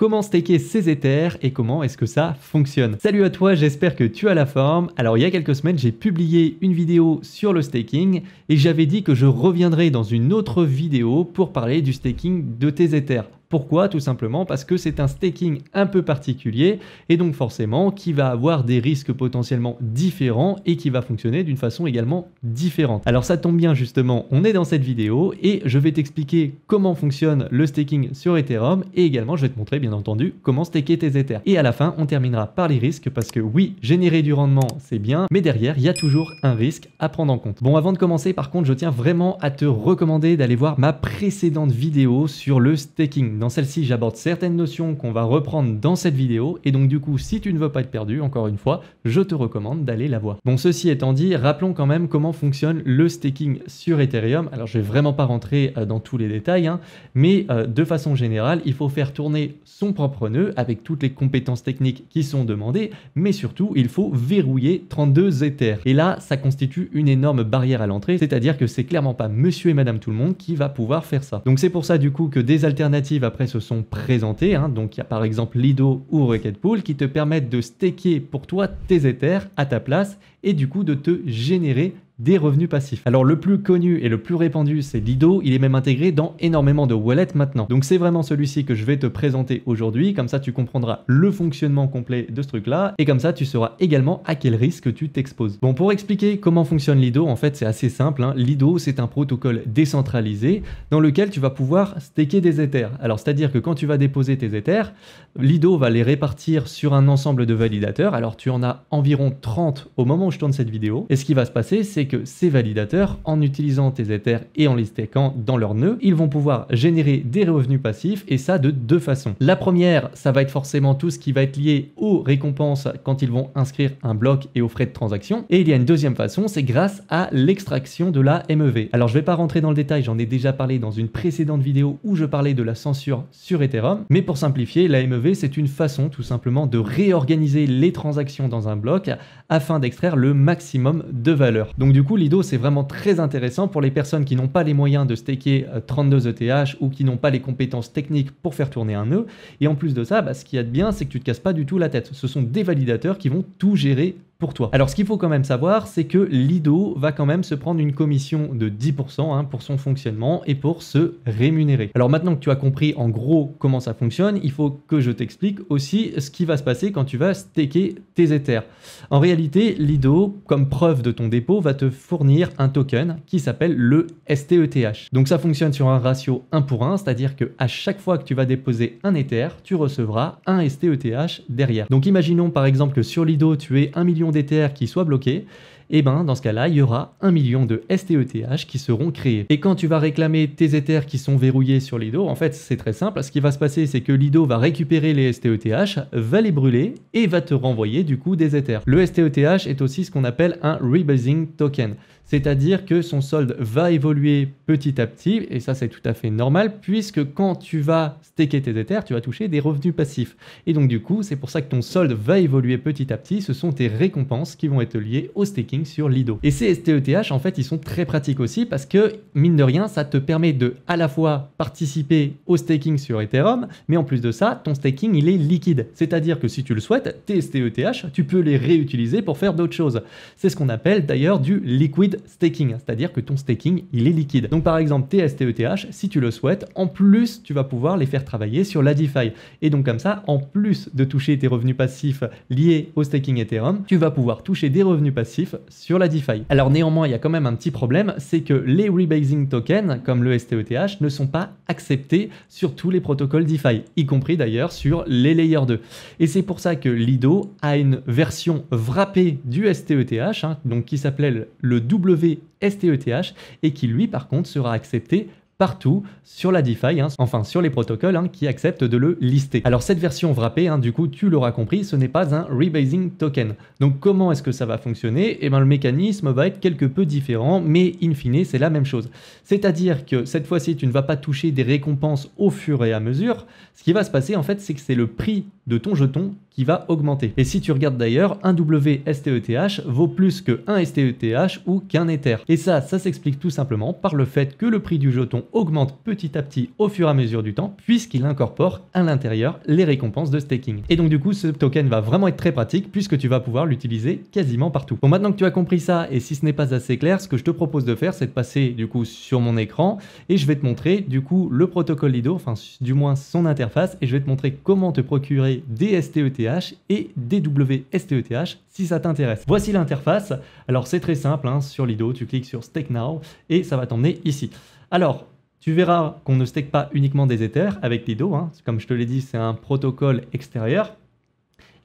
comment staker ses Ethers et comment est-ce que ça fonctionne. Salut à toi, j'espère que tu as la forme. Alors il y a quelques semaines, j'ai publié une vidéo sur le staking et j'avais dit que je reviendrai dans une autre vidéo pour parler du staking de tes Ethers. Pourquoi? Tout simplement parce que c'est un staking un peu particulier et donc forcément qui va avoir des risques potentiellement différents et qui va fonctionner d'une façon également différente. Alors ça tombe bien justement, on est dans cette vidéo et je vais t'expliquer comment fonctionne le staking sur Ethereum et également je vais te montrer bien entendu comment staker tes Ethers. Et à la fin, on terminera par les risques parce que oui, générer du rendement c'est bien, mais derrière il y a toujours un risque à prendre en compte. Bon, avant de commencer par contre, je tiens vraiment à te recommander d'aller voir ma précédente vidéo sur le staking. Dans celle-ci, j'aborde certaines notions qu'on va reprendre dans cette vidéo et donc du coup, si tu ne veux pas être perdu, encore une fois, je te recommande d'aller la voir. Bon, ceci étant dit, rappelons quand même comment fonctionne le staking sur Ethereum. Alors, je vais vraiment pas rentrer dans tous les détails, mais de façon générale, il faut faire tourner son propre nœud avec toutes les compétences techniques qui sont demandées, mais surtout, il faut verrouiller 32 Ethers. Et là, ça constitue une énorme barrière à l'entrée, c'est-à-dire que c'est clairement pas monsieur et madame tout le monde qui va pouvoir faire ça. Donc, c'est pour ça du coup que des alternatives après se sont présentées. Donc, il y a par exemple Lido ou Rocket Pool qui te permettent de staker pour toi tes Ethers à ta place et du coup de te générer des revenus passifs. Alors le plus connu et le plus répandu c'est Lido, il est même intégré dans énormément de wallets maintenant. Donc c'est vraiment celui-ci que je vais te présenter aujourd'hui, comme ça tu comprendras le fonctionnement complet de ce truc là et comme ça tu sauras également à quel risque tu t'exposes. Bon, pour expliquer comment fonctionne Lido, en fait c'est assez simple. Lido c'est un protocole décentralisé dans lequel tu vas pouvoir staker des Ethers. Alors c'est-à-dire que quand tu vas déposer tes Ethers, Lido va les répartir sur un ensemble de validateurs. Alors tu en as environ 30 au moment où je tourne cette vidéo et ce qui va se passer c'est que ces validateurs, en utilisant tes Ethers et en les stackant dans leur nœud, ils vont pouvoir générer des revenus passifs et ça de deux façons. La première, ça va être forcément tout ce qui va être lié aux récompenses quand ils vont inscrire un bloc et aux frais de transaction. Et il y a une deuxième façon, c'est grâce à l'extraction de la MEV. Alors je vais pas rentrer dans le détail, j'en ai déjà parlé dans une précédente vidéo où je parlais de la censure sur Ethereum, mais pour simplifier, la MEV c'est une façon tout simplement de réorganiser les transactions dans un bloc afin d'extraire le maximum de valeur. Donc du coup, Lido, c'est vraiment très intéressant pour les personnes qui n'ont pas les moyens de staker 32 ETH ou qui n'ont pas les compétences techniques pour faire tourner un nœud. Et en plus de ça, ce qu'il y a de bien, c'est que tu ne te casses pas du tout la tête. Ce sont des validateurs qui vont tout gérer pour toi. Alors ce qu'il faut quand même savoir, c'est que Lido va quand même se prendre une commission de 10% pour son fonctionnement et pour se rémunérer. Alors maintenant que tu as compris en gros comment ça fonctionne, il faut que je t'explique aussi ce qui va se passer quand tu vas staker tes Ethers. En réalité, Lido, comme preuve de ton dépôt, va te fournir un token qui s'appelle le STETH. Donc ça fonctionne sur un ratio 1 pour 1, c'est-à-dire que à chaque fois que tu vas déposer un Ether, tu recevras un STETH derrière. Donc imaginons par exemple que sur Lido, tu aies 1 million d'Ethers qui soient bloqués, et dans ce cas-là, il y aura 1 million de STETH qui seront créés. Et quand tu vas réclamer tes Ethers qui sont verrouillés sur Lido, en fait, c'est très simple. Ce qui va se passer, c'est que Lido va récupérer les STETH, va les brûler et va te renvoyer du coup des Ethers. Le STETH est aussi ce qu'on appelle un rebasing token. C'est-à-dire que son solde va évoluer petit à petit, et ça c'est tout à fait normal, puisque quand tu vas staker tes Ethers, tu vas toucher des revenus passifs. Et donc du coup, c'est pour ça que ton solde va évoluer petit à petit, ce sont tes récompenses qui vont être liées au staking sur Lido. Et ces STETH, en fait, ils sont très pratiques aussi, parce que, mine de rien, ça te permet de à la fois participer au staking sur Ethereum, mais en plus de ça, ton staking, il est liquide. C'est-à-dire que si tu le souhaites, tes STETH, tu peux les réutiliser pour faire d'autres choses. C'est ce qu'on appelle d'ailleurs du liquid staking, c'est-à-dire que ton staking, il est liquide. Donc par exemple, tes STETH, si tu le souhaites, en plus, tu vas pouvoir les faire travailler sur la DeFi. Et donc comme ça, en plus de toucher tes revenus passifs liés au staking Ethereum, tu vas pouvoir toucher des revenus passifs sur la DeFi. Alors néanmoins, il y a quand même un petit problème, c'est que les rebasing tokens, comme le STETH, ne sont pas acceptés sur tous les protocoles DeFi, y compris d'ailleurs sur les Layer 2. Et c'est pour ça que Lido a une version wrappée du STETH, donc qui s'appelait le WSTETH, et qui lui par contre sera accepté partout sur la DeFi, enfin sur les protocoles qui acceptent de le lister. Alors cette version wrappée, du coup tu l'auras compris, ce n'est pas un rebasing token. Donc comment est-ce que ça va fonctionner? Le mécanisme va être quelque peu différent, mais in fine c'est la même chose. C'est-à-dire que cette fois-ci tu ne vas pas toucher des récompenses au fur et à mesure. Ce qui va se passer en fait, c'est que c'est le prix de ton jeton qui va augmenter. Et si tu regardes d'ailleurs, un WSTETH vaut plus qu'un STETH ou qu'un Ether. Et ça s'explique tout simplement par le fait que le prix du jeton augmente petit à petit au fur et à mesure du temps, puisqu'il incorpore à l'intérieur les récompenses de staking. Et donc du coup, ce token va vraiment être très pratique, puisque tu vas pouvoir l'utiliser quasiment partout. Bon, maintenant que tu as compris ça, et si ce n'est pas assez clair, ce que je te propose de faire, c'est de passer du coup sur mon écran, et je vais te montrer du coup le protocole Lido, enfin du moins son interface, et je vais te montrer comment te procurer des STETH et des WSTETH si ça t'intéresse. Voici l'interface. Alors c'est très simple, hein, sur Lido, tu cliques sur Stake Now et ça va t'emmener ici. Alors, tu verras qu'on ne stake pas uniquement des Ethers avec Lido, hein. Comme je te l'ai dit, c'est un protocole extérieur.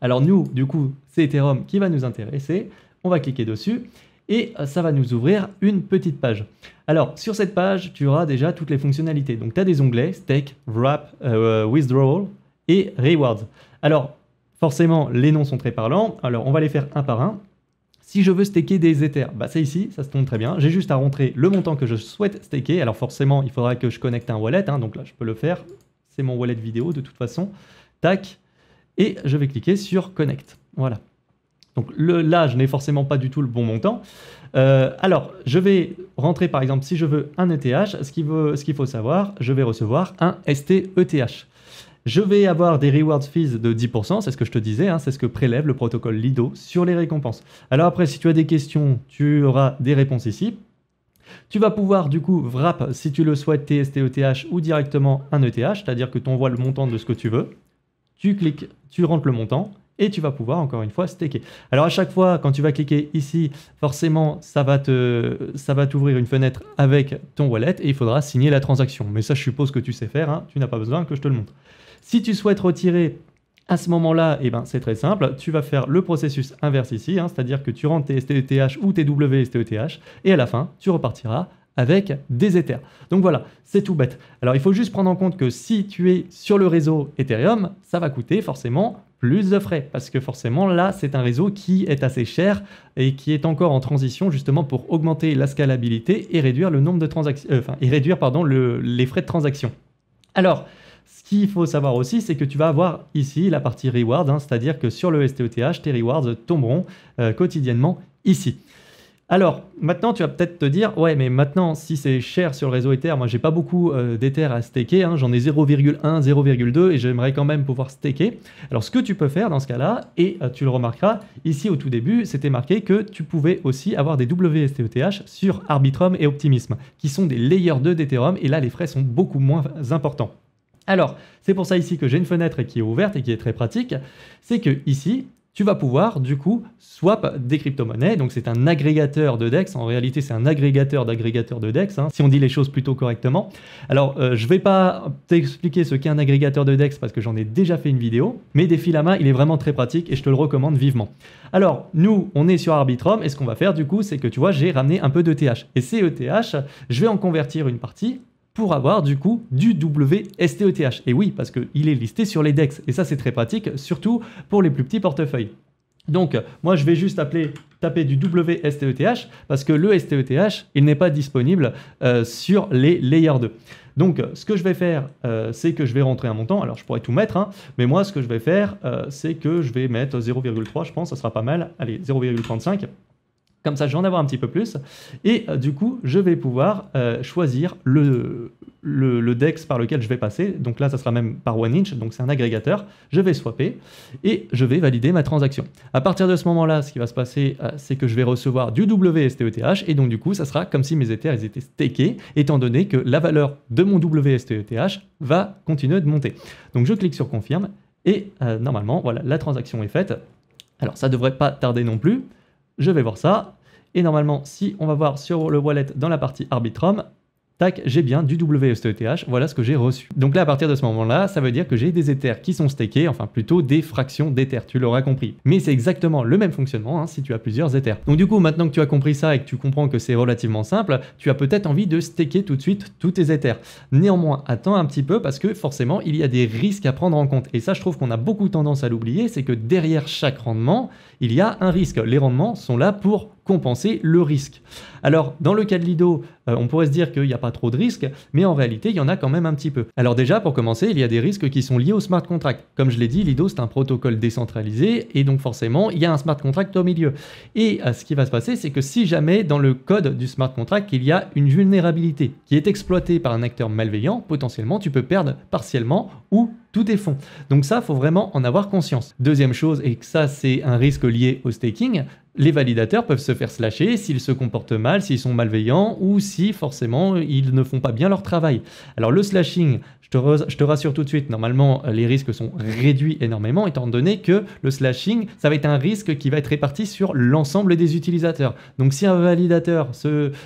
Alors nous, du coup, c'est Ethereum qui va nous intéresser. On va cliquer dessus et ça va nous ouvrir une petite page. Alors, sur cette page, tu auras déjà toutes les fonctionnalités. Donc, tu as des onglets, Stake, Wrap, Withdrawal et Rewards. Alors, forcément, les noms sont très parlants. Alors, on va les faire un par un. Si je veux staker des Ethers, bah c'est ici, ça se tombe très bien. J'ai juste à rentrer le montant que je souhaite staker. Alors forcément, il faudra que je connecte un wallet, hein, donc là, je peux le faire. C'est mon wallet vidéo de toute façon. Tac. Et je vais cliquer sur Connect. Voilà. Donc là, je n'ai forcément pas du tout le bon montant. Alors, je vais rentrer, par exemple, si je veux un ETH, ce qu'il faut savoir, je vais recevoir un STETH. Je vais avoir des rewards fees de 10%, c'est ce que je te disais, hein, c'est ce que prélève le protocole Lido sur les récompenses. Alors après, si tu as des questions, tu auras des réponses ici. Tu vas pouvoir du coup wrap, si tu le souhaites, tes STETH ou directement un ETH, c'est-à-dire que tu envoies le montant de ce que tu veux. Tu cliques, tu rentres le montant et tu vas pouvoir encore une fois staker. Alors à chaque fois, quand tu vas cliquer ici, forcément, ça va t'ouvrir une fenêtre avec ton wallet et il faudra signer la transaction. Mais ça, je suppose que tu sais faire, hein, tu n'as pas besoin que je te le montre. Si tu souhaites retirer à ce moment-là, eh ben, c'est très simple. Tu vas faire le processus inverse ici, hein, c'est-à-dire que tu rentres tes STETH ou tes WSTETH et à la fin, tu repartiras avec des Ethers. Donc voilà, c'est tout bête. Alors il faut juste prendre en compte que si tu es sur le réseau Ethereum, ça va coûter forcément plus de frais parce que forcément là, c'est un réseau qui est assez cher et qui est encore en transition justement pour augmenter la scalabilité et réduire le nombre de transactions, les frais de transaction. Alors, ce qu'il faut savoir aussi, c'est que tu vas avoir ici la partie reward, hein, c'est-à-dire que sur le STETH, tes rewards tomberont quotidiennement ici. Alors, maintenant, tu vas peut-être te dire, ouais, mais maintenant, si c'est cher sur le réseau Ether, moi, j'ai pas beaucoup d'Ether à staker, hein, j'en ai 0,1, 0,2 et j'aimerais quand même pouvoir staker. Alors, ce que tu peux faire dans ce cas-là, et tu le remarqueras, ici au tout début, c'était marqué que tu pouvais aussi avoir des WSTETH sur Arbitrum et Optimism, qui sont des layers 2 d'Ethereum, et là, les frais sont beaucoup moins importants. Alors, c'est pour ça ici que j'ai une fenêtre qui est ouverte et qui est très pratique, c'est que ici, tu vas pouvoir du coup swap des crypto-monnaies. Donc c'est un agrégateur de DEX. En réalité, c'est un agrégateur d'agrégateurs de DEX, hein, si on dit les choses plutôt correctement. Alors, je ne vais pas t'expliquer ce qu'est un agrégateur de DEX parce que j'en ai déjà fait une vidéo. Mais défi la main, il est vraiment très pratique et je te le recommande vivement. Alors, nous, on est sur Arbitrum et ce qu'on va faire du coup, c'est que tu vois, j'ai ramené un peu d'ETH. Et ces ETH, je vais en convertir une partie pour avoir du coup du WSTETH. Et oui, parce qu'il est listé sur les DEX. Et ça, c'est très pratique, surtout pour les plus petits portefeuilles. Donc, moi, je vais juste taper du WSTETH parce que le STETH, il n'est pas disponible sur les Layer 2. Donc, ce que je vais faire, c'est que je vais rentrer un montant. Alors, je pourrais tout mettre, hein, mais moi, ce que je vais faire, c'est que je vais mettre 0,3, je pense, ça sera pas mal. Allez, 0,35. Comme ça, je vais en avoir un petit peu plus. Et du coup, je vais pouvoir choisir le DEX par lequel je vais passer. Donc là, ça sera même par OneInch. Donc c'est un agrégateur. Je vais swapper et je vais valider ma transaction. À partir de ce moment-là, ce qui va se passer, c'est que je vais recevoir du WSTETH. Et donc du coup, ça sera comme si mes Ethers étaient stakés, étant donné que la valeur de mon WSTETH va continuer de monter. Donc je clique sur Confirme. Et normalement, voilà, la transaction est faite. Alors ça ne devrait pas tarder non plus. Je vais voir ça, et normalement, si on va voir sur le wallet dans la partie Arbitrum, tac, j'ai bien du WSTETH, voilà ce que j'ai reçu. Donc là, à partir de ce moment-là, ça veut dire que j'ai des Ethers qui sont stakés, enfin plutôt des fractions d'Ethers, tu l'auras compris. Mais c'est exactement le même fonctionnement hein, si tu as plusieurs Ethers. Donc du coup, maintenant que tu as compris ça et que tu comprends que c'est relativement simple, tu as peut-être envie de staker tout de suite tous tes Ethers. Néanmoins, attends un petit peu parce que forcément, il y a des risques à prendre en compte. Et ça, je trouve qu'on a beaucoup tendance à l'oublier, c'est que derrière chaque rendement, il y a un risque. Les rendements sont là pour compenser le risque. Alors, dans le cas de Lido, on pourrait se dire qu'il n'y a pas trop de risques, mais en réalité, il y en a quand même un petit peu. Alors déjà, pour commencer, il y a des risques qui sont liés au smart contract. Comme je l'ai dit, Lido, c'est un protocole décentralisé, et donc forcément, il y a un smart contract au milieu. Et ce qui va se passer, c'est que si jamais dans le code du smart contract, il y a une vulnérabilité qui est exploitée par un acteur malveillant, potentiellement, tu peux perdre partiellement ou tout est fond. Donc ça, il faut vraiment en avoir conscience. Deuxième chose, et que ça, c'est un risque lié au staking, les validateurs peuvent se faire slasher s'ils se comportent mal, s'ils sont malveillants ou si forcément ils ne font pas bien leur travail. Alors le slashing, je te rassure tout de suite, normalement les risques sont réduits énormément étant donné que le slashing, ça va être un risque qui va être réparti sur l'ensemble des utilisateurs. Donc si un validateur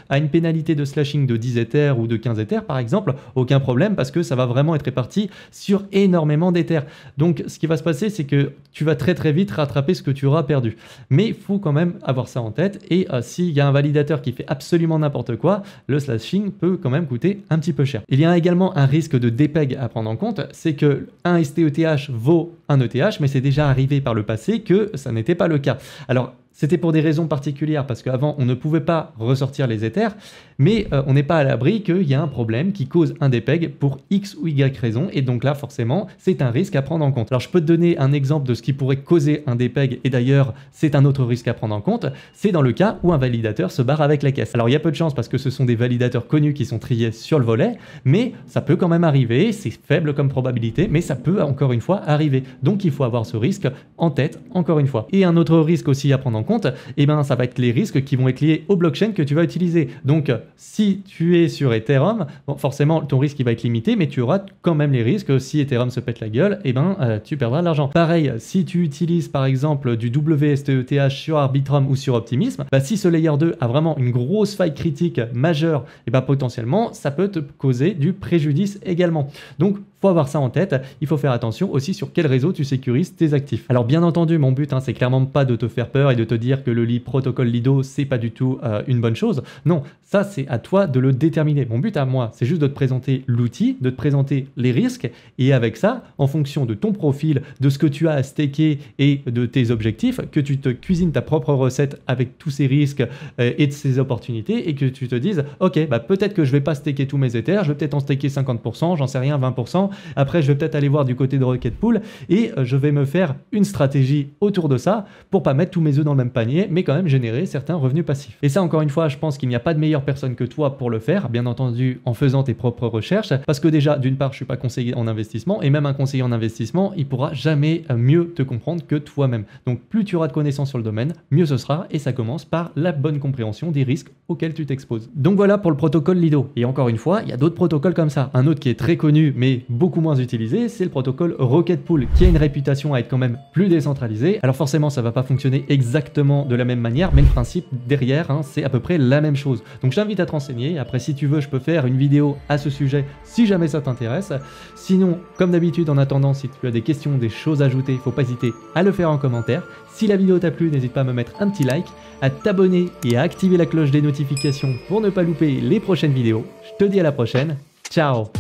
a une pénalité de slashing de 10 Ethers ou de 15 Ethers par exemple, aucun problème parce que ça va vraiment être réparti sur énormément d'Ethers. Donc ce qui va se passer, c'est que tu vas très très vite rattraper ce que tu auras perdu. Mais il faut quand même avoir ça en tête et s'il y a un validateur qui fait absolument n'importe quoi, le slashing peut quand même coûter un petit peu cher. Il y a également un risque de dépeg à prendre en compte, c'est que un STETH vaut un ETH, mais c'est déjà arrivé par le passé que ça n'était pas le cas. Alors c'était pour des raisons particulières, parce qu'avant, on ne pouvait pas ressortir les Ethers, mais on n'est pas à l'abri qu'il y a un problème qui cause un dépeg pour X ou Y raison, et donc là, forcément, c'est un risque à prendre en compte. Alors, je peux te donner un exemple de ce qui pourrait causer un dépeg, et d'ailleurs, c'est un autre risque à prendre en compte, c'est dans le cas où un validateur se barre avec la caisse. Alors, il y a peu de chance, parce que ce sont des validateurs connus qui sont triés sur le volet, mais ça peut quand même arriver, c'est faible comme probabilité, mais ça peut encore une fois arriver. Donc, il faut avoir ce risque en tête, encore une fois. Et un autre risque aussi à prendre en compte, eh ben, ça va être les risques qui vont être liés au blockchain que tu vas utiliser. Donc, si tu es sur Ethereum, bon, forcément, ton risque il va être limité, mais tu auras quand même les risques. Si Ethereum se pète la gueule, eh ben, tu perdras de l'argent. Pareil, si tu utilises par exemple du WSTETH sur Arbitrum ou sur Optimism, bah, si ce layer 2 a vraiment une grosse faille critique majeure, eh ben, potentiellement, ça peut te causer du préjudice également. Donc, faut avoir ça en tête. Il faut faire attention aussi sur quel réseau tu sécurises tes actifs. Alors bien entendu, mon but, c'est clairement pas de te faire peur et de te dire que le protocole Lido, c'est pas du tout une bonne chose. Non, ça c'est à toi de le déterminer. Mon but à moi, c'est juste de te présenter l'outil, de te présenter les risques et avec ça, en fonction de ton profil, de ce que tu as à staker et de tes objectifs, que tu te cuisines ta propre recette avec tous ces risques et de ces opportunités et que tu te dises, ok, bah peut-être que je vais pas staker tous mes Ethers, je vais peut-être en staker 50%, j'en sais rien, 20%. Après, je vais peut-être aller voir du côté de Rocket Pool et je vais me faire une stratégie autour de ça pour pas mettre tous mes œufs dans le même panier, mais quand même générer certains revenus passifs. Et ça, encore une fois, je pense qu'il n'y a pas de meilleure personne que toi pour le faire, bien entendu en faisant tes propres recherches, parce que déjà, d'une part, je suis pas conseiller en investissement et même un conseiller en investissement, il pourra jamais mieux te comprendre que toi-même. Donc, plus tu auras de connaissances sur le domaine, mieux ce sera et ça commence par la bonne compréhension des risques auxquels tu t'exposes. Donc voilà pour le protocole Lido. Et encore une fois, il y a d'autres protocoles comme ça. Un autre qui est très connu, mais beaucoup moins utilisé, c'est le protocole Rocket Pool, qui a une réputation à être quand même plus décentralisé. Alors forcément, ça va pas fonctionner exactement de la même manière, mais le principe derrière, c'est à peu près la même chose. Donc j'invite à te renseigner. Après, si tu veux, je peux faire une vidéo à ce sujet, si jamais ça t'intéresse. Sinon, comme d'habitude, en attendant, si tu as des questions, des choses à ajouter, faut pas hésiter à le faire en commentaire. Si la vidéo t'a plu, n'hésite pas à me mettre un petit like, à t'abonner et à activer la cloche des notifications pour ne pas louper les prochaines vidéos. Je te dis à la prochaine. Ciao!